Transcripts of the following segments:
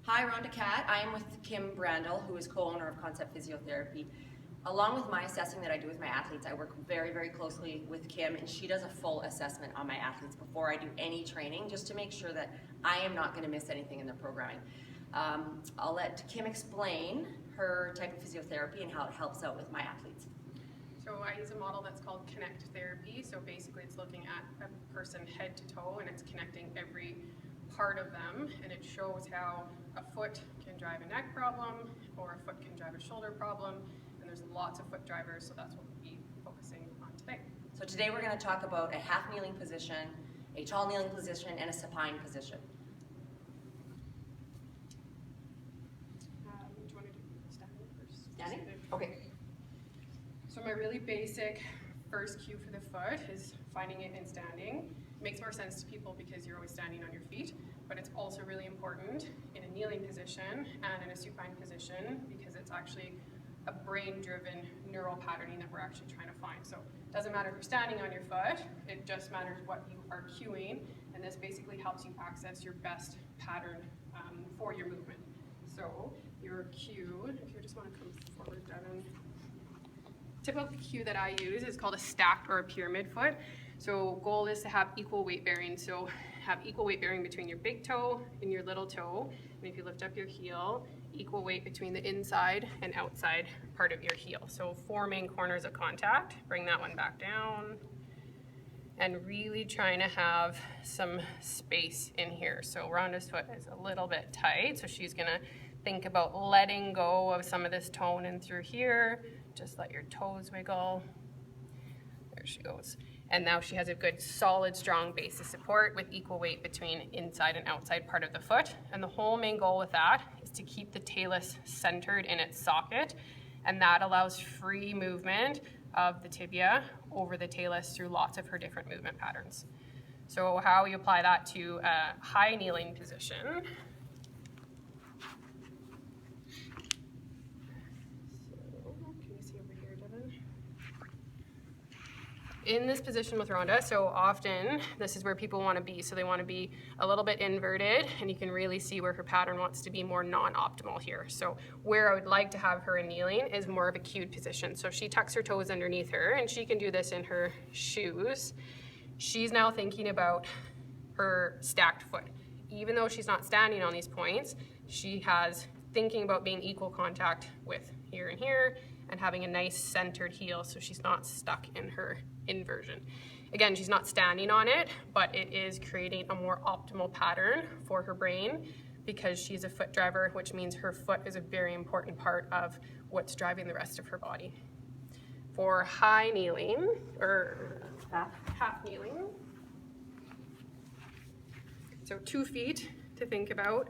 Hi, Rhonda, Catt. I am with Kim Brandle, who is co-owner of Concept Physiotherapy. Along with my assessing that I do with my athletes, I work very, very closely with Kim, and she does a full assessment on my athletes before I do any training, just to make sure that I am not going to miss anything in their programming. I'll let Kim explain her type of physiotherapy and how it helps out with my athletes. So I use a model that's called Connect Therapy. So basically it's looking at a person head to toe, and it's connecting every part of them, and it shows how a foot can drive a neck problem or a foot can drive a shoulder problem, and there's lots of foot drivers, so that's what we'll be focusing on today. So today we're going to talk about a half kneeling position, a tall kneeling position, and a supine position. Do you want to do standing first? Standing? Okay. So my really basic first cue for the foot is finding it in standing. It makes more sense to people because you're always standing on your feet, but it's also really important in a kneeling position and in a supine position because it's actually a brain-driven neural patterning that we're actually trying to find. So it doesn't matter if you're standing on your foot, it just matters what you are cueing, and this basically helps you access your best pattern for your movement. So your cue, if you just want to come forward, Devin. Typical cue that I use is called a stacked or a pyramid foot. So goal is to have equal weight bearing. So have equal weight bearing between your big toe and your little toe. And if you lift up your heel, equal weight between the inside and outside part of your heel. So 4 main corners of contact. Bring that one back down. And really trying to have some space in here. So Rhonda's foot is a little bit tight, so she's gonna think about letting go of some of this tone in through here. Just let your toes wiggle. There she goes. And now she has a good, solid, strong base of support with equal weight between inside and outside part of the foot. And the whole main goal with that is to keep the talus centered in its socket. And that allows free movement of the tibia over the talus through lots of her different movement patterns. So how you apply that to a high kneeling position. In this position with Rhonda, so often this is where people want to be. So they want to be a little bit inverted, and you can really see where her pattern wants to be more non-optimal here. So where I would like to have her in kneeling is more of a cued position. So she tucks her toes underneath her, and she can do this in her shoes. She's now thinking about her stacked foot. Even though she's not standing on these points, she has thinking about being equal contact with here and here, and having a nice centered heel so she's not stuck in her inversion. Again, she's not standing on it, but it is creating a more optimal pattern for her brain because she's a foot driver, which means her foot is a very important part of what's driving the rest of her body. For high kneeling, or half kneeling, so 2 feet to think about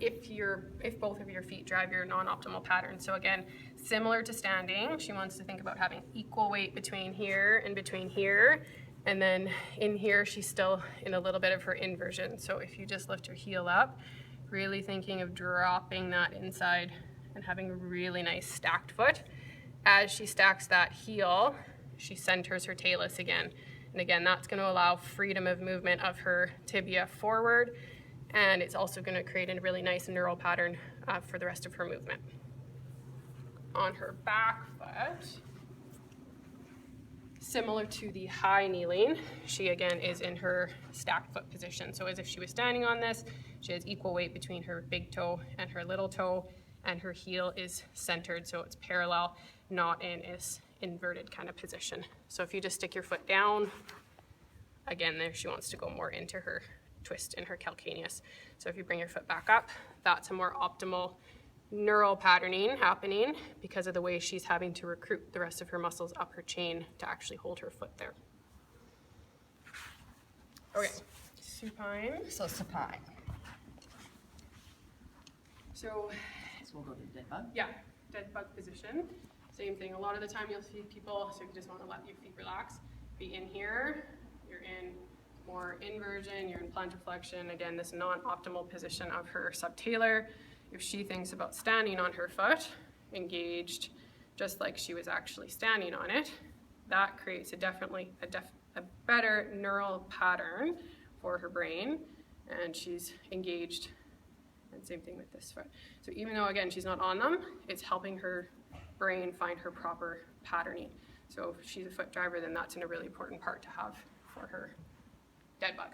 if both of your feet drive your non-optimal pattern. So again, similar to standing, she wants to think about having equal weight between here and between here. And then in here, she's still in a little bit of her inversion. So if you just lift your heel up, really thinking of dropping that inside and having a really nice stacked foot. As she stacks that heel, she centers her talus again. And again, that's going to allow freedom of movement of her tibia forward. And it's also going to create a really nice neural pattern for the rest of her movement. On her back foot, similar to the high kneeling, she again is in her stacked foot position. So as if she was standing on this, she has equal weight between her big toe and her little toe, and her heel is centered, so it's parallel, not in this inverted kind of position. So if you just stick your foot down, again, there she wants to go more into her twist in her calcaneus. So if you bring your foot back up, that's a more optimal neural patterning happening because of the way she's having to recruit the rest of her muscles up her chain to actually hold her foot there. Okay, supine. So supine. So we'll go to dead bug. Yeah, dead bug position. Same thing. A lot of the time you'll see people, so you just want to let your feet relax, be in here, you're in more inversion, you're in plantar flexion. Again, this non-optimal position of her subtalar. If she thinks about standing on her foot, engaged just like she was actually standing on it, that creates a better neural pattern for her brain, and she's engaged And same thing with this foot. So even though, again, she's not on them, it's helping her brain find her proper patterning. So if she's a foot driver, then that's a really important part to have for her dead bug.